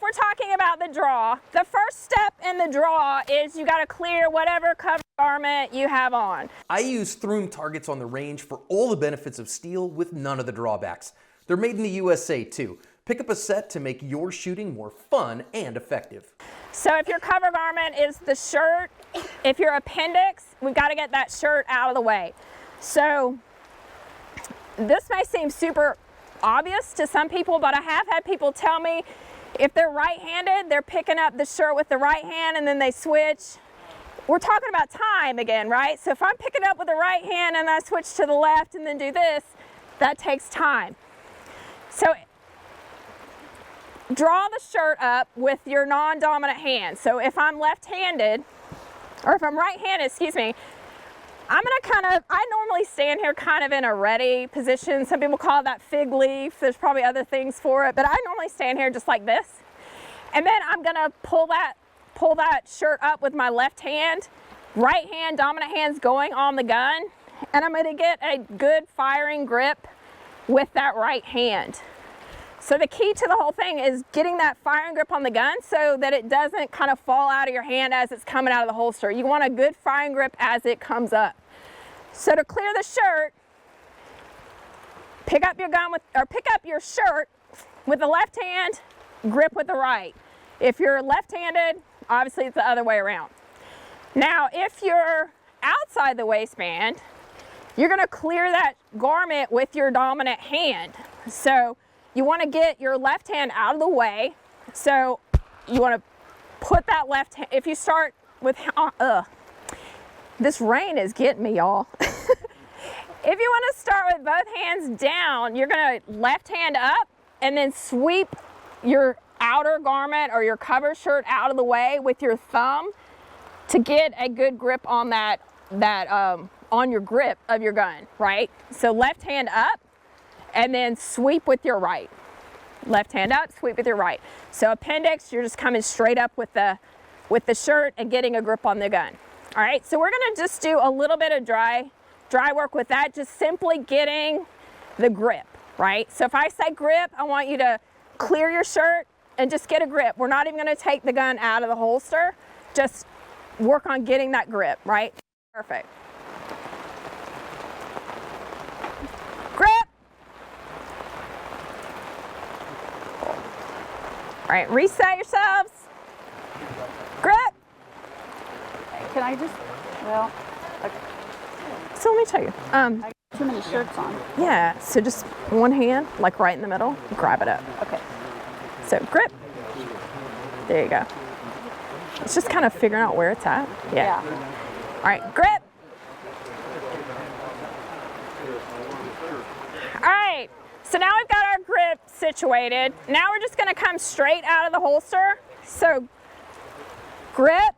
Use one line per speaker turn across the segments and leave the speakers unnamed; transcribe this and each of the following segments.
we're talking about the draw, the first step in the draw is you got to clear whatever cover garment you have on.
I use Throom targets on the range for all the benefits of steel with none of the drawbacks. They're made in the USA too. Pick up a set to make your shooting more fun and effective.
So if your cover garment is the shirt, if your appendix, we've got to get that shirt out of the way. So this may seem super obvious to some people, but I have had people tell me if they're right-handed, they're picking up the shirt with the right hand and then they switch. We're talking about time again, right? So if I'm picking up with the right hand and I switch to the left and then do this, that takes time. So draw the shirt up with your non-dominant hand. So if I'm left-handed, or if I'm right-handed, excuse me, I'm gonna I normally stand here kind of in a ready position. Some people call that fig leaf. There's probably other things for it, but I normally stand here just like this. And then I'm gonna pull that shirt up with my left hand, right hand, dominant hand's going on the gun, and I'm gonna get a good firing grip with that right hand. So the key to the whole thing is getting that firing grip on the gun so that it doesn't kind of fall out of your hand as it's coming out of the holster. You want a good firing grip as it comes up. So to clear the shirt, pick up your shirt with the left hand, grip with the right. If you're left-handed, obviously it's the other way around. Now, if you're outside the waistband, you're gonna clear that garment with your dominant hand. So you want to get your left hand out of the way. So you want to put that left hand, if you start with, this rain is getting me, y'all. If you want to start with both hands down, you're going to left hand up and then sweep your outer garment or your cover shirt out of the way with your thumb to get a good grip on on your grip of your gun, right? So left hand up, and then sweep with your right. Left hand up, sweep with your right. So appendix, you're just coming straight up with the shirt and getting a grip on the gun. All right, so we're gonna just do a little bit of dry work with that, just simply getting the grip, right? So if I say grip, I want you to clear your shirt and just get a grip. We're not even gonna take the gun out of the holster, just work on getting that grip, right? Perfect. Grip. All right, reset yourselves. Grip.
Can I just, well, okay.
So let me tell you.
I got too many shirts on.
Yeah, so just one hand, like right in the middle, grab it up.
Okay.
So grip. There you go. It's just kind of figuring out where it's at. Yeah. All right, grip. All right, so now we've got our grip situated. Now we're just gonna come straight out of the holster. So grip,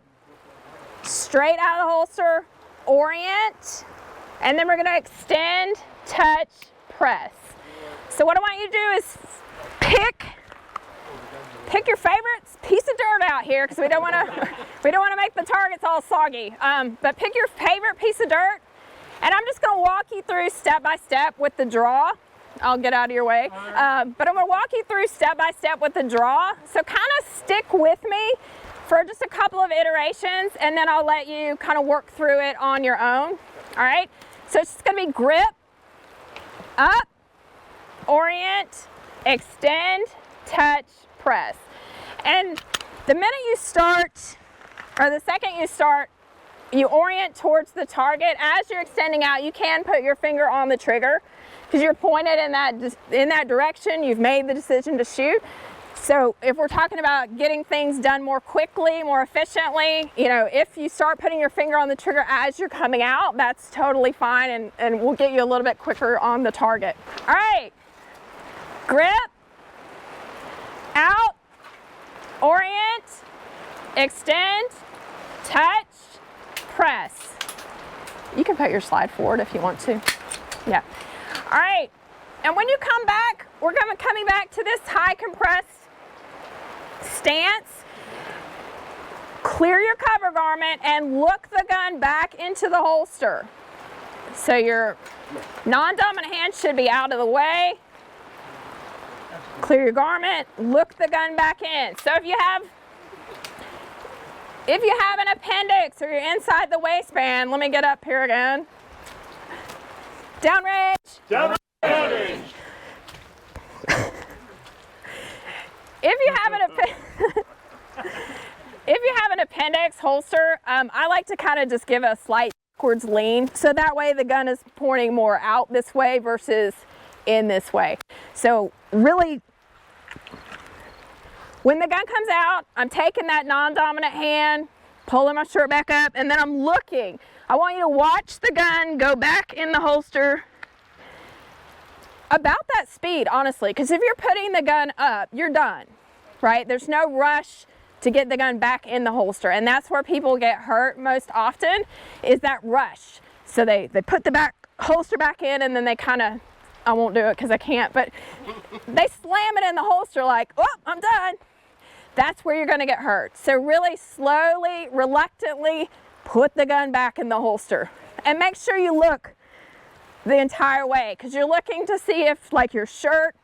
straight out of the holster, orient, and then we're gonna extend, touch, press. So what I want you to do is pick your favorite piece of dirt out here, because we don't want to make the targets all soggy. But pick your favorite piece of dirt, and I'm just going to walk you through step by step with the draw. I'll get out of your way. But I'm going to walk you through step by step with the draw. So kind of stick with me for just a couple of iterations, and then I'll let you kind of work through it on your own. All right. So it's just going to be grip, up, orient, extend, touch, press. And the minute you start, or the second you start, you orient towards the target. As you're extending out, you can put your finger on the trigger because you're pointed in that direction. You've made the decision to shoot. So if we're talking about getting things done more quickly, more efficiently, you know, if you start putting your finger on the trigger as you're coming out, that's totally fine, and we'll get you a little bit quicker on the target. All right, grip, out, orient, extend, touch, press. You can put your slide forward if you want to. Yeah. All right, and when you come back, we're coming back to this high compressed stance. Clear your cover garment and look the gun back into the holster. So your non-dominant hand should be out of the way. Clear your garment, look the gun back in. So if you have an appendix or you're inside the waistband, let me get up here again. Downrange.
Downrange.
If you have an appendix holster, I like to kind of just give a slight backwards lean, so that way the gun is pointing more out this way versus in this way. So really, when the gun comes out, I'm taking that non-dominant hand, pulling my shirt back up, and then I'm looking. I want you to watch the gun go back in the holster about that speed, honestly, because if you're putting the gun up, you're done, right? There's no rush to get the gun back in the holster, and that's where people get hurt most often, is that rush. So they put the holster back in, and then they kind of, I won't do it because I can't, but they slam it in the holster like, oh, I'm done. That's where you're going to get hurt. So really slowly, reluctantly put the gun back in the holster, and make sure you look the entire way, because you're looking to see if like your shirt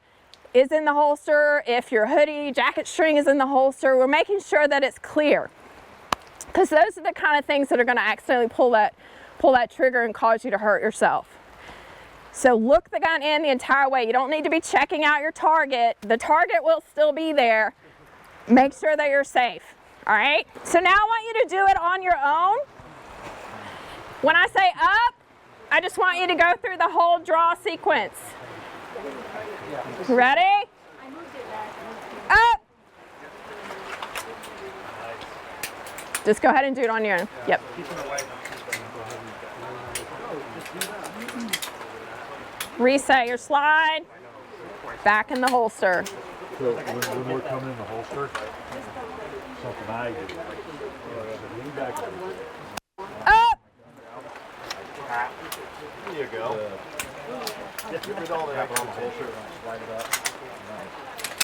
is in the holster, if your hoodie, jacket string is in the holster. We're making sure that it's clear, because those are the kind of things that are going to accidentally pull that trigger and cause you to hurt yourself. So look the gun in the entire way. You don't need to be checking out your target. The target will still be there. Make sure that you're safe. All right? So now I want you to do it on your own. When I say up, I just want you to go through the whole draw sequence. Ready? Up. Just go ahead and do it on your own. Yep. Reset your slide. Back in the holster.
So when we're coming in the holster, something I do. Lean back.
Up.
There you go.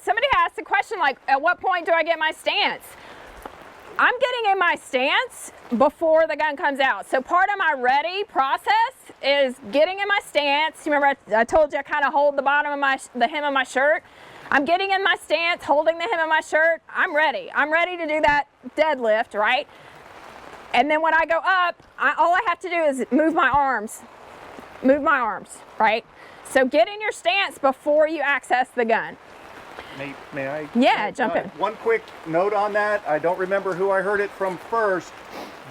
Somebody asked a question like, at what point do I get my stance? I'm getting in my stance before the gun comes out. So part of my ready process is getting in my stance. You remember I told you I kind of hold the bottom of the hem of my shirt. I'm getting in my stance, holding the hem of my shirt. I'm ready. I'm ready to do that deadlift, right? And then when I go up, all I have to do is move my arms. Move my arms, right? So get in your stance before you access the gun.
May I?
Yeah, jump in.
One quick note on that. I don't remember who I heard it from first,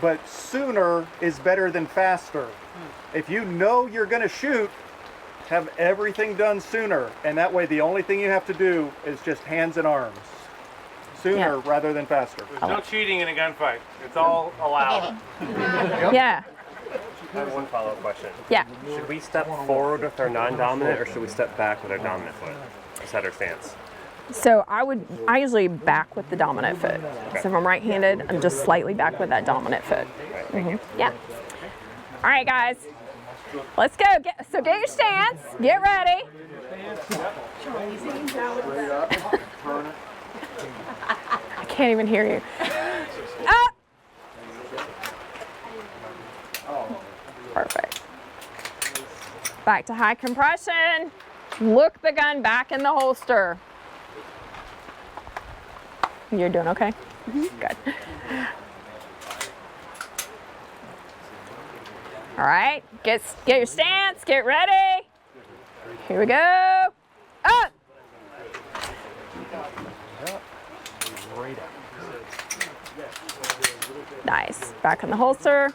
but sooner is better than faster. If you know you're going to shoot, have everything done sooner. And that way the only thing you have to do is just hands and arms. Sooner rather than faster.
There's no cheating in a gunfight. It's all allowed.
Yeah.
I have one follow-up question.
Yeah.
Should we step forward with our non-dominant, or should we step back with our dominant foot? Set our stance.
So I usually back with the dominant foot. Okay. So if I'm right-handed, I'm just slightly back with that dominant foot.
Right, thank you.
Yeah. All right, guys. Let's go. So get your stance. Get ready. I can't even hear you. Up. Perfect. Back to high compression. Look the gun back in the holster. You're doing okay? Good. All right, get your stance, get ready. Here we go. Up. Nice. Back in the holster.